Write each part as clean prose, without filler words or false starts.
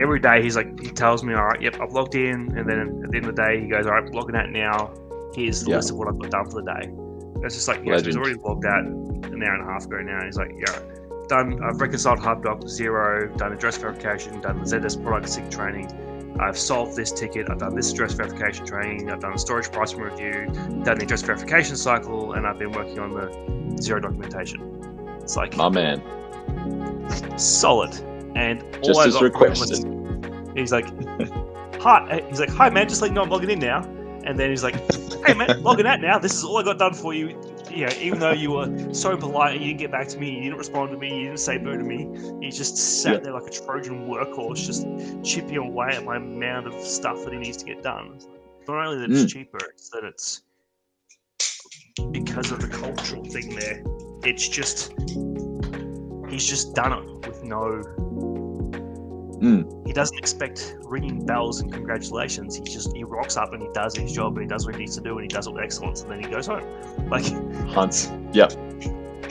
every day he tells me, all right, yep, I've logged in, and then at the end of the day he goes, all right, I'm logging out now. Here's the list of what I've got done for the day. It's just like, he's already logged out an hour and a half ago now. He's like, yeah, I've reconciled HubDoc with Xero, done address verification, done the ZS product sync training. I've solved this ticket, I've done this address verification training, I've done a storage pricing review, done the address verification cycle, and I've been working on the Xero documentation. It's like, my man, solid. And all just as requested. He's like, hi. He's like, hi man, just letting you know I'm logging in now. And then he's like, hey man, logging out now. This is all I got done for you. You know, even though you were so polite and you didn't get back to me, you didn't respond to me, you didn't say boo to me, you just sat there like a Trojan workhorse, just chipping away at my amount of stuff that he needs to get done. Not only that it's cheaper, it's that it's because of the cultural thing there. It's just, he's just done it with no. He doesn't expect ringing bells and congratulations. He rocks up and he does his job and he does what he needs to do and he does it with excellence and then he goes home. Like Hunt. Yep.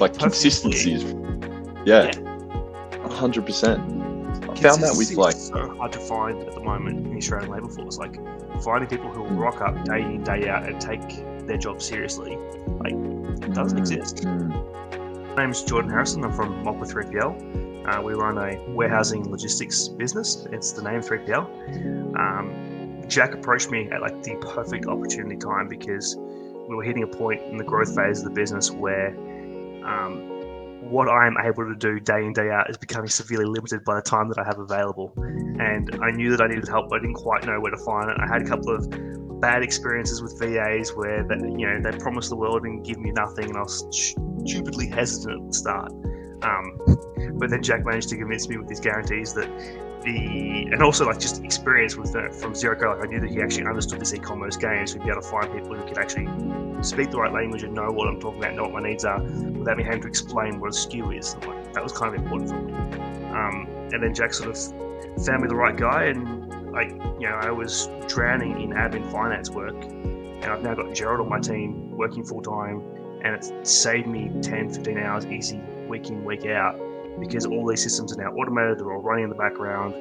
Like consistency is 100%. I found that with like so hard to find at the moment in the Australian labour force. Like finding people who will rock up day in, day out and take their job seriously, like it doesn't exist. My name's Jordan Harrison. I'm from Mock with 3PL. We run a warehousing logistics business. It's the name 3PL. Jack approached me at like the perfect opportunity time because we were hitting a point in the growth phase of the business where what I am able to do day in, day out is becoming severely limited by the time that I have available. And I knew that I needed help, but I didn't quite know where to find it. I had a couple of bad experiences with VAs where they promised the world and give me nothing, and I was stupidly hesitant at the start. But then Jack managed to convince me with these guarantees that and also like just experience with from Xero. Like I knew that he actually understood this e-commerce game, so he'd be able to find people who could actually speak the right language and know what I'm talking about, know what my needs are, without me having to explain what a SKU is. Like, that was kind of important for me. And then Jack sort of found me the right guy, and I was drowning in admin finance work, and I've now got Jerald on my team working full time, and it's saved me 10-15 hours easy week in, week out, because all these systems are now automated, they're all running in the background.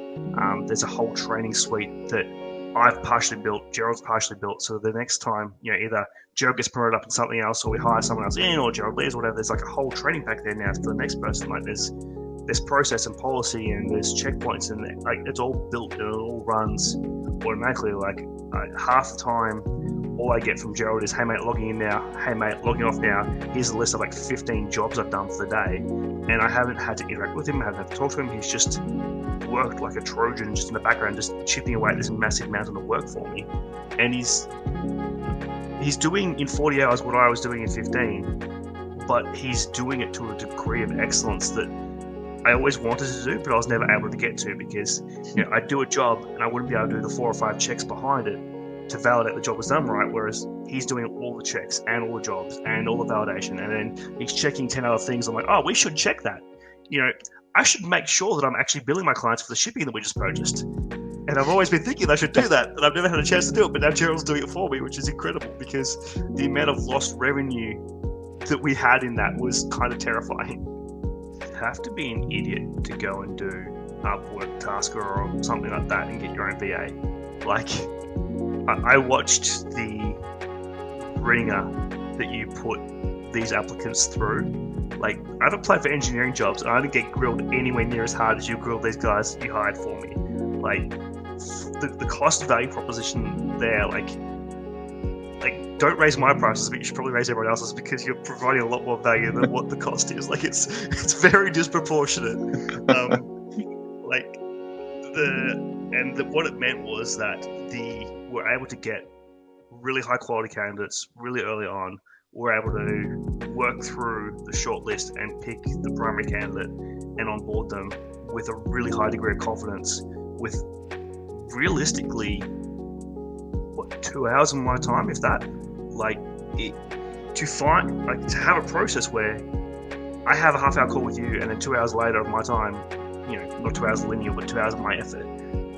There's a whole training suite that I've partially built, Jerald's partially built, so the next time, either Jerald gets promoted up in something else, or we hire someone else in, or Jerald leaves, or whatever, there's like a whole training pack there now for the next person. Like there's process and policy, and there's checkpoints, and like it's all built and it all runs automatically. Like half the time, all I get from Jerald is, hey mate, logging in now, hey mate, logging off now, here's a list of like 15 jobs I've done for the day, and I haven't had to interact with him, I haven't had to talk to him. He's just worked like a Trojan just in the background, just chipping away at this massive mountain of work for me, and he's doing in 40 hours what I was doing in 15, but he's doing it to a degree of excellence that I always wanted to do, but I was never able to get to, because I'd do a job and I wouldn't be able to do the 4 or 5 checks behind it to validate the job was done right, whereas he's doing all the checks and all the jobs and all the validation, and then he's checking 10 other things. I'm like, oh, we should check that. I should make sure that I'm actually billing my clients for the shipping that we just purchased. And I've always been thinking I should do that, and I've never had a chance to do it, but now Jerald's doing it for me, which is incredible, because the amount of lost revenue that we had in that was kind of terrifying. You have to be an idiot to go and do Upwork, Tasker, or something like that and get your own VA. Like, I watched the ringer that you put these applicants through. Like, I've applied for engineering jobs and I didn't get grilled anywhere near as hard as you grilled these guys you hired for me. Like, the cost value proposition there, like don't raise my prices, but you should probably raise everyone else's, because you're providing a lot more value than what the cost is. Like, it's very disproportionate. What it meant was that we're able to get really high quality candidates really early on. We're able to work through the shortlist and pick the primary candidate and onboard them with a really high degree of confidence, with realistically 2 hours of my time, if that. To have a process where I have a half-hour call with you, and then 2 hours later of my time, not 2 hours linear, but 2 hours of my effort,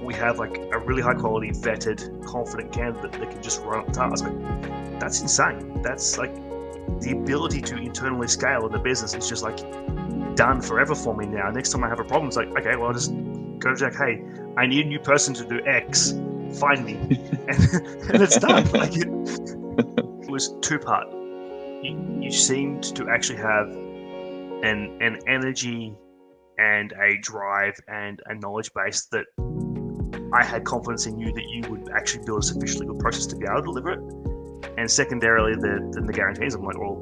we have like a really high-quality, vetted, confident candidate that can just run up the task. That's insane. That's like the ability to internally scale in the business. It's just like done forever for me now. Next time I have a problem, it's like, okay, well, I'll just go to Jack, hey, I need a new person to do X. Find me, and it's done. Like it was two-part. You seemed to actually have an energy and a drive and a knowledge base that I had confidence in you that you would actually build a sufficiently good process to be able to deliver it. And secondarily, the guarantees. I'm like, well,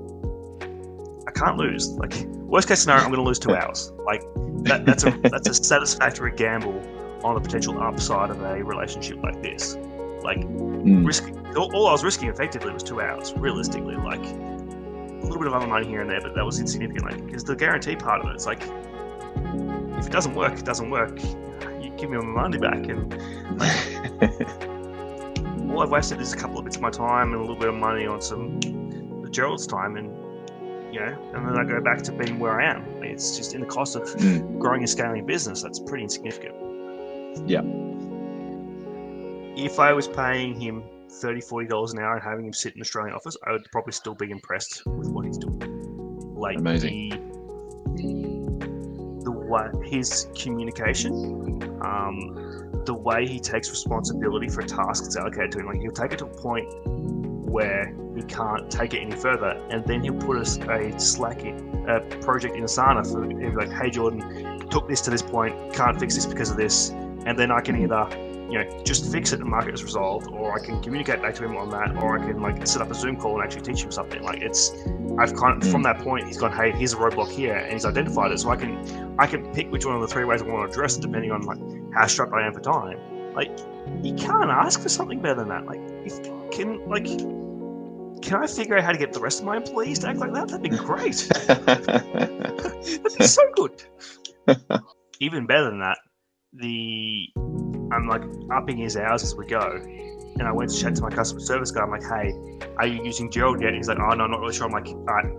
I can't lose. Like, worst case scenario, I'm going to lose 2 hours. Like, that's a satisfactory gamble on the potential upside of a relationship like this. Like, all I was risking effectively was 2 hours, realistically. Like, a little bit of other money here and there, but that was insignificant. Like, because the guarantee part of it, it's like, if it doesn't work, it doesn't work. You give me my money back, and like, all I've wasted is a couple of bits of my time and a little bit of money on some Jerald's time, and and then I go back to being where I am. Like, it's just in the cost of growing and scaling a business. That's pretty insignificant. Yeah. If I was paying him $30-$40 an hour and having him sit in the Australian office, I would probably still be impressed with what he's doing. Like, amazing. The way his communication, the way he takes responsibility for a task that's allocated to him. Like, he'll take it to a point where he can't take it any further, and then he'll put a Slack project in Asana for him, like, hey Jordan, took this to this point, can't fix this because of this, and then I can either just fix it and mark it as resolved, or I can communicate back to him on that, or I can like set up a Zoom call and actually teach him something. Like, I've kind of, from that point, he's gone, hey, here's a roadblock here, and he's identified it, so I can pick which one of the 3 ways I want to address it, depending on like how strapped I am for time. Like, you can't ask for something better than that. Like, can I figure out how to get the rest of my employees to act like that? That'd be great. That'd be so good. Even better than that, I'm like upping his hours as we go, and I went to chat to my customer service guy. I'm like, hey, are you using Jerald yet? And he's like, oh no, I'm not really sure. I'm like, all right,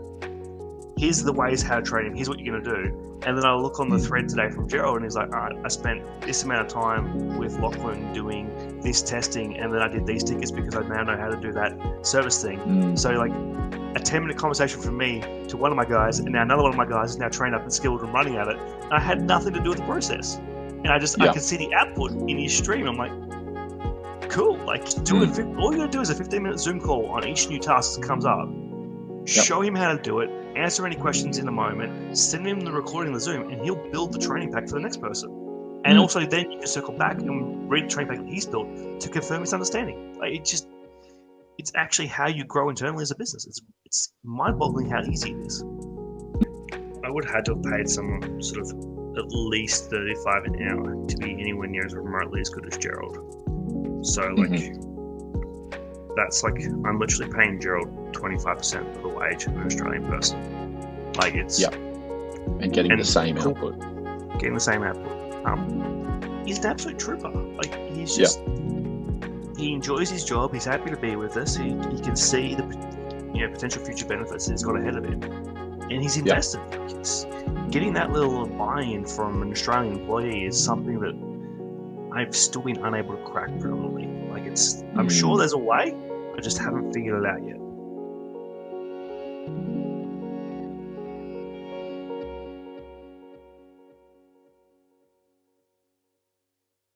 here's the ways how to train him, here's what you're gonna do. And then I look on the thread today from Jerald, and he's like, all right, I spent this amount of time with Lachlan doing this testing, and then I did these tickets because I now know how to do that service thing. So like a 10-minute conversation from me to one of my guys, and now another one of my guys is now trained up and skilled and running at it, and I had nothing to do with the process. And I could see the output in his stream. I'm like, cool. Like, all you gotta do is a 15-minute Zoom call on each new task that comes up. Show him how to do it, answer any questions in a moment, send him the recording of the Zoom, and he'll build the training pack for the next person. And also then you can circle back and read the training pack that he's built to confirm his understanding. Like, it's actually how you grow internally as a business. It's mind-boggling how easy it is. I would have had to have paid someone sort of at least $35 an hour to be anywhere near as remotely as good as Jerald. So like, that's like, I'm literally paying Jerald 25% of the wage of an Australian person. Like, it's and getting the same output. Getting the same output. He's an absolute trooper. Like, he's just he enjoys his job. He's happy to be with us. He can see the potential future benefits that he's got ahead of him, and he's invested. Getting that little buy-in from an Australian employee is something that I've still been unable to crack predominantly. Like, I'm sure there's a way, I just haven't figured it out yet.